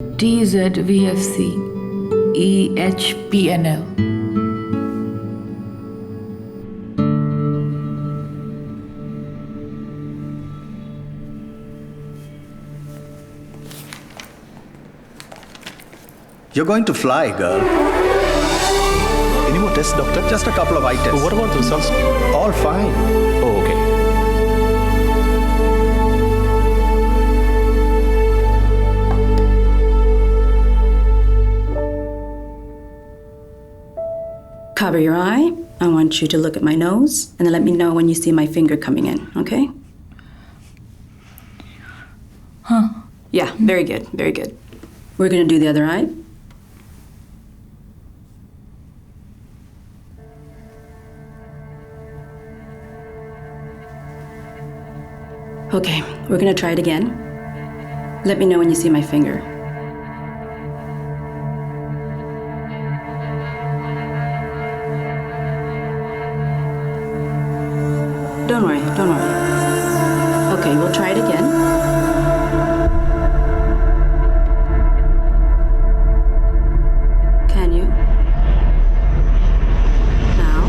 TZVFC EHPNL. You're going to fly, girl. Any more tests, doctor? Just a couple of eye tests. What about the results? All fine. Oh, okay. Cover your eye. I want you to look at my nose and then let me know when you see my finger coming in, okay? Yeah, very good, very good. We're gonna do the other eye. Okay, we're gonna try it again. Let me know when you see my finger. Don't worry, don't worry. Okay, we'll try it again. Can you? Now?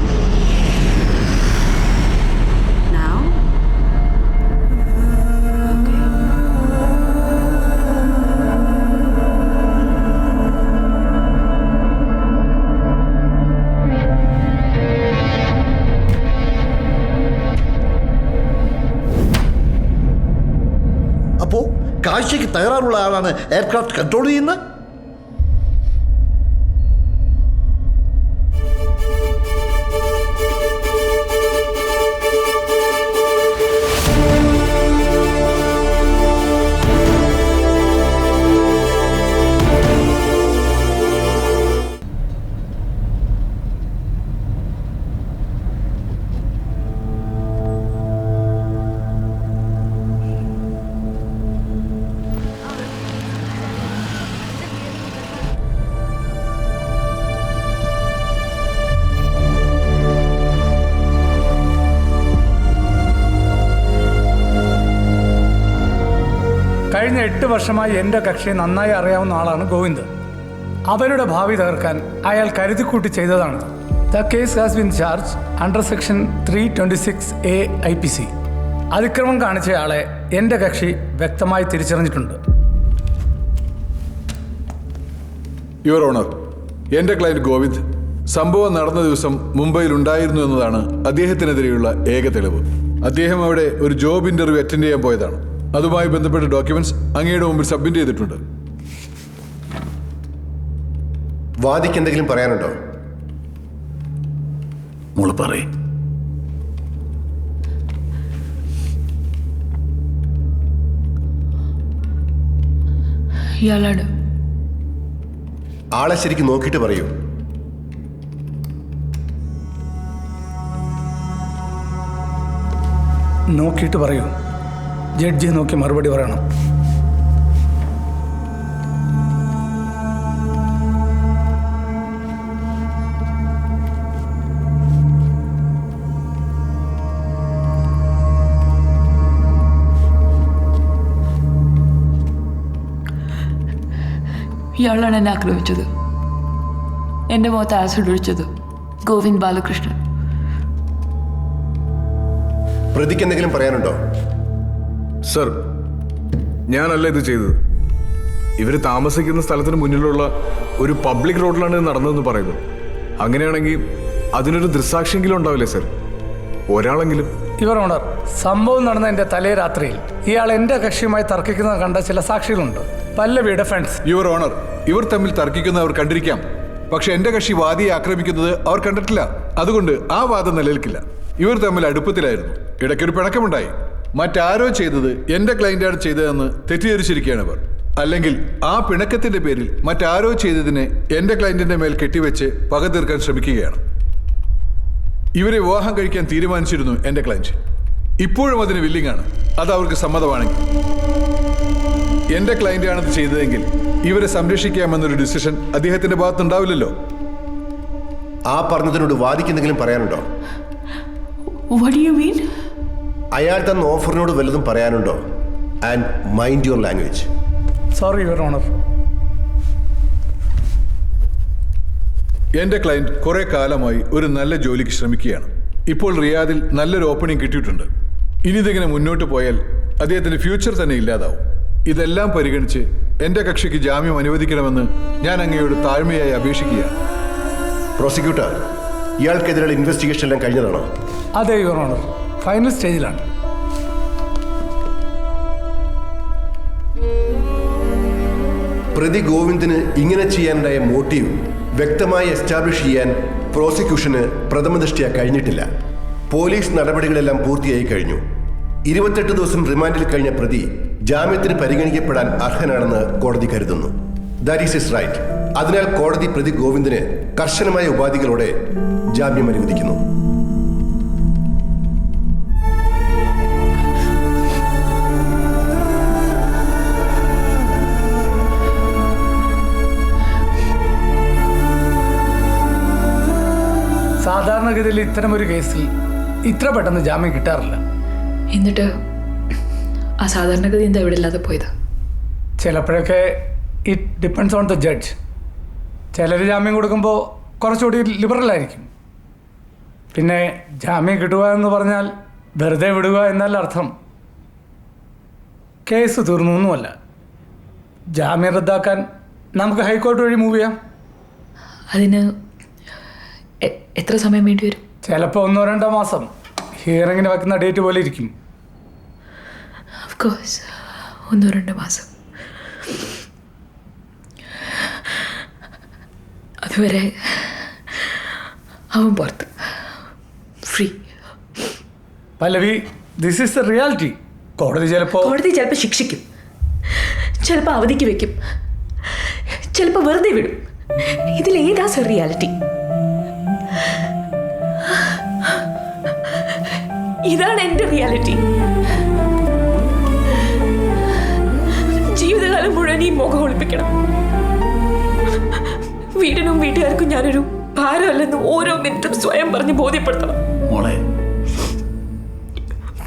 Now? Okay. അപ്പോൾ കാഴ്ചയ്ക്ക് തയ്യാറുള്ള ആളാണ് aircraft control ചെയ്യുന്നത്. കഴിഞ്ഞ 8 വർഷമായി എൻ്റെ കക്ഷിയെ നന്നായി അറിയാവുന്ന ആളാണ് ഗോവിന്ദ്. അവരുടെ ഭാവി തകർക്കാൻ അയാൾ കരുതിക്കൂട്ടി ചെയ്തതാണ്. The case has been charge under section 326A IPC. അതിക്രമം കാണിച്ചയാളെ എൻ്റെ കക്ഷി വ്യക്തമായി തിരിച്ചറിഞ്ഞിട്ടുണ്ട്. യുവർ ഓണർ, എൻ്റെ ക്ലയന്റ് ഗോവിന്ദ് സംഭവം നടന്ന ദിവസം മുംബൈയിൽ ഉണ്ടായിരുന്നു എന്നതാണ് അദ്ദേഹത്തിനെതിരെയുള്ള ഏക തെളിവ്. അദ്ദേഹം അവിടെ ഒരു ജോബ് ഇന്റർവ്യൂ അറ്റൻഡ് ചെയ്യാൻ പോയതാണ്. അതുമായി ബന്ധപ്പെട്ട ഡോക്യുമെന്റ്സ് അങ്ങയുടെ മുമ്പിൽ സബ്മിറ്റ് ചെയ്തിട്ടുണ്ട്. വാദിക്ക് എന്തെങ്കിലും പറയാനുണ്ടോ? മോള് പറയ്. ഇയാളാണ്. ആളെ ശരിക്കും നോക്കിയിട്ട് പറയൂ. നോക്കിയിട്ട് പറയൂ. ജഡ്ജിയെ നോക്കി മറുപടി പറയണം. ഇയാളാണ് എന്നെ ആക്രമിച്ചത്. എൻ്റെ മുഖത്ത് ആസിഡ് ഒഴിച്ചത് ഗോവിന്ദ് ബാലകൃഷ്ണൻ. പ്രതിക്ക് എന്തെങ്കിലും പറയാനുണ്ടോ? സർ, ഞാനല്ല ഇത് ചെയ്തത്. ഇവർ താമസിക്കുന്ന സ്ഥലത്തിന് മുന്നിലുള്ള ഒരു പബ്ലിക് റോഡിലാണ് ഇത് നടന്നതെന്ന് പറയുന്നത്. അങ്ങനെയാണെങ്കിൽ അതിനൊരു ദൃക്സാക്ഷിയെങ്കിലും ഉണ്ടാവില്ലേ സർ? ഒരാളെങ്കിലും. യുവർ ഓണർ, സംഭവം നടന്ന എൻ്റെ തലേ രാത്രിയിൽ ഇയാൾ എൻ്റെ കക്ഷിയുമായി തർക്കിക്കുന്നത് കണ്ട ചില സാക്ഷികളുണ്ട്. പല്ലവിയുടെ ഫ്രണ്ട്സ്. യുവർ ഓണർ, ഇവർ തമ്മിൽ തർക്കിക്കുന്നത് അവർ കണ്ടിരിക്കാം. പക്ഷെ എൻ്റെ കക്ഷി വാദിയെ ആക്രമിക്കുന്നത് അവർ കണ്ടിട്ടില്ല. അതുകൊണ്ട് ആ വാദം നിലനിൽക്കില്ല. ഇവർ തമ്മിൽ അടുപ്പത്തിലായിരുന്നു. ഇടയ്ക്കൊരു പിണക്കമുണ്ടായി. മറ്റാരോ ചെയ്തത് എൻ്റെ ക്ലയന്റാണ് ചെയ്തതെന്ന് തെറ്റിദ്ധരിച്ചിരിക്കുകയാണ് അവർ. അല്ലെങ്കിൽ ആ പിണക്കത്തിന്റെ പേരിൽ മറ്റാരോ ചെയ്തതിനെ എൻ്റെ ക്ലയന്റിന്റെ മേൽ കെട്ടിവെച്ച് പക തീർക്കാൻ ശ്രമിക്കുകയാണ്. ഇവരെ വിവാഹം കഴിക്കാൻ തീരുമാനിച്ചിരുന്നു എൻ്റെ ക്ലയന്റ്. ഇപ്പോഴും അതിന് വില്ലിംഗ് ആണ്. അത് അവർക്ക് സമ്മതമാണെങ്കിൽ. എൻ്റെ ക്ലയന്റാണത് ചെയ്തതെങ്കിൽ ഇവരെ സംരക്ഷിക്കാമെന്നൊരു ഡിസിഷൻ അദ്ദേഹത്തിന്റെ ഭാഗത്തുണ്ടാവില്ലല്ലോ. ആ പറഞ്ഞതിനോട് വാദിക്ക് എന്തെങ്കിലും പറയാനുണ്ടോ? What do you mean? അയാൾ തന്ന ഓഫറിനോട് വല്ലതും പറയാനുണ്ടോ? And mind your language. Sorry your honour. എൻ്റെ ക്ലയൻറ്റ് കുറേ കാലമായി ഒരു നല്ല ജോലിക്ക് ശ്രമിക്കുകയാണ്. ഇപ്പോൾ റിയാദിൽ നല്ലൊരു ഓപ്പണിംഗ് കിട്ടിയിട്ടുണ്ട്. ഇനി ഇതിങ്ങനെ മുന്നോട്ട് പോയാൽ അദ്ദേഹത്തിൻ്റെ ഫ്യൂച്ചർ തന്നെ ഇല്ലാതാവും. ഇതെല്ലാം പരിഗണിച്ച് എൻ്റെ കക്ഷിക്ക് ജാമ്യം അനുവദിക്കണമെന്ന് ഞാൻ അങ്ങയോട് താഴ്മയായി അപേക്ഷിക്കുകയാണ്. പ്രോസിക്യൂട്ടർ, ഇയാൾക്കെതിരെയുള്ള ഇൻവെസ്റ്റിഗേഷൻ എല്ലാം കഴിഞ്ഞതാണോ? അതെ യുവർ ഓണർ, ഫൈനൽ സ്റ്റേജിലാണ്. പ്രതി ഗോവിന്ദിന് ഇങ്ങനെ ചെയ്യാനുണ്ടായ മോട്ടീവ് വ്യക്തമായി എസ്റ്റാബ്ലിഷ് ചെയ്യാൻ പ്രോസിക്യൂഷന് പ്രഥമദൃഷ്ട്യാ കഴിഞ്ഞിട്ടില്ല. പോലീസ് നടപടികളെല്ലാം പൂർത്തിയായി കഴിഞ്ഞു. 28 ദിവസം റിമാൻഡിൽ കഴിഞ്ഞ പ്രതി ജാമ്യത്തിന് പരിഗണിക്കപ്പെടാൻ അർഹനാണെന്ന് കോടതി കരുതുന്നു. That is is right. അതിനാൽ കോടതി പ്രതി ഗോവിന്ദിന് കർശനമായ ഉപാധികളോടെ ജാമ്യം അനുവദിക്കുന്നു. സാധാരണഗതിയിൽ ഇത്തരമൊരു കേസിൽ ഇത്ര പെട്ടെന്ന് ജാമ്യം കിട്ടാറില്ല. എന്നിട്ട് ആ സാധാരണഗതി എന്താ ഇവിടെ ഇല്ലാതെ പോയത്? ചിലപ്പോഴൊക്കെ it depends on the judge. ചിലർ ജാമ്യം കൊടുക്കുമ്പോൾ കുറച്ചുകൂടി ലിബറലായിരിക്കും. പിന്നെ ജാമ്യം കിട്ടുക എന്ന് പറഞ്ഞാൽ വെറുതെ വിടുക എന്നല്ല അർത്ഥം. കേസ് തീർന്നു ഒന്നുമല്ല. ജാമ്യം റദ്ദാക്കാൻ നമുക്ക് ഹൈക്കോടതി വഴി മൂവ് ചെയ്യാം. അതിന് എത്ര സമയം വേണ്ടി വരും? ചിലപ്പോൾ 1-2 മാസം. ഹിയറിങ്ങിന് വെക്കുന്ന ഡേറ്റ് പോലെ ഇരിക്കും. ഓഫ് കോഴ്സ് 1-2 മാസം. അതുവരെ അവൻ പുറത്ത് free. Pallavi, this is the reality. കോടതി ചിലപ്പോൾ ശിക്ഷിക്കും, ചിലപ്പോൾ അവധിക്ക് വെക്കും, ചിലപ്പോൾ വെറുതെ വിടും. ഇതിലേതാ സർ റിയാലിറ്റി? ഇതാണ് എൻ്റെ റിയാലിറ്റി. ജീവിതകാലം മുഴുവൻ ഈ മുഖം ഒളിപ്പിക്കണം. വീടിനും വീട്ടുകാർക്കും ഞാനൊരു ഭാരമല്ലെന്ന് ഓരോ മിനിറ്റും സ്വയം പറഞ്ഞ് ബോധ്യപ്പെടുത്തണം. മോളെ,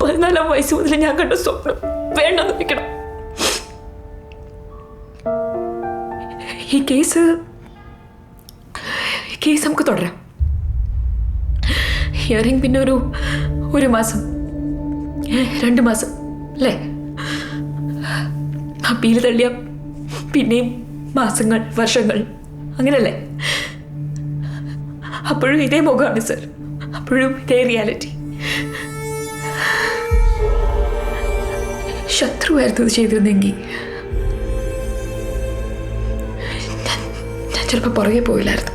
14-ാം വയസ്സ് മുതൽ ഞാൻ കണ്ട സ്വപ്നം വേണ്ടെന്ന് വെക്കണം. ഈ കേസ് നമുക്ക് തുടരാം. ഹിയറിംഗ് പിന്നെ ഒരു മാസം 2 മാസം അല്ലേ? അപ്പീൽ തള്ളിയ പിന്നെയും മാസങ്ങൾ, വർഷങ്ങൾ, അങ്ങനല്ലേ? അപ്പോഴും ഇതേ മുഖമാണ് സർ, അപ്പോഴും ഇതേ റിയാലിറ്റി. ശത്രുവായിരുന്നു ഇത് ചെയ്തിരുന്നെങ്കിൽ ഞാൻ ചിലപ്പോൾ പുറകെ പോയില്ലായിരുന്നു.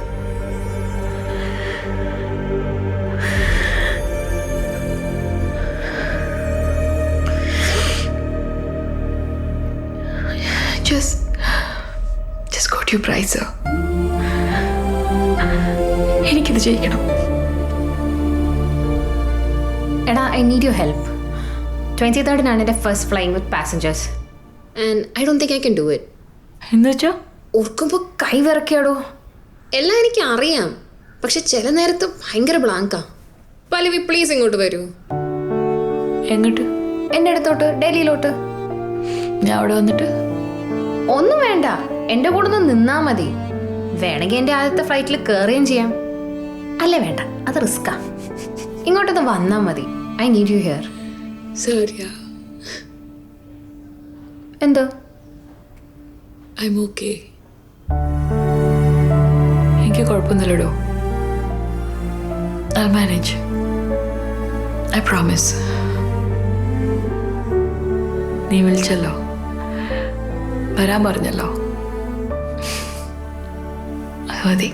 Just got your prize, sir. എനിക്കിത് ചെയ്യിക്കണം. എടാ, I need your help. 23rd എൻ്റെ first flying with passengers and I don't think I can do it. എന്ന് വെച്ചാൽ ഓർക്കുമ്പോൾ കൈ വിറക്കിയാടോ. എല്ലാം എനിക്ക് അറിയാം, പക്ഷെ ചില നേരത്ത് ഭയങ്കര ബ്ലാങ്കാ. പല്ലവി, പ്ലീസ് ഇങ്ങോട്ട് വരൂ. എങ്ങോട്ട്? എൻ്റെ അടുത്തോട്ട്, ഡൽഹിയിലോട്ട്. ഞാൻ അവിടെ വന്നിട്ട് ഒന്നും വേണ്ട, എൻ്റെ കൂടെ ഒന്ന് നിന്നാ മതി. വേണമെങ്കിൽ എൻ്റെ ആദ്യത്തെ ഫ്ലൈറ്റിൽ കയറുകയും ചെയ്യാം. അല്ലേ വേണ്ട, അത് റിസ്ക്കാ. ഇങ്ങോട്ടൊന്ന് വന്നാൽ മതി. I need you here. സരിയാ, എന്തോ? I am okay. എനിക്ക് കുഴപ്പമൊന്നുമില്ലടോ. I'll manage. I promise. നീ വിളിച്ചല്ലോ, വരാൻ പറഞ്ഞല്ലോ, അത് മതി.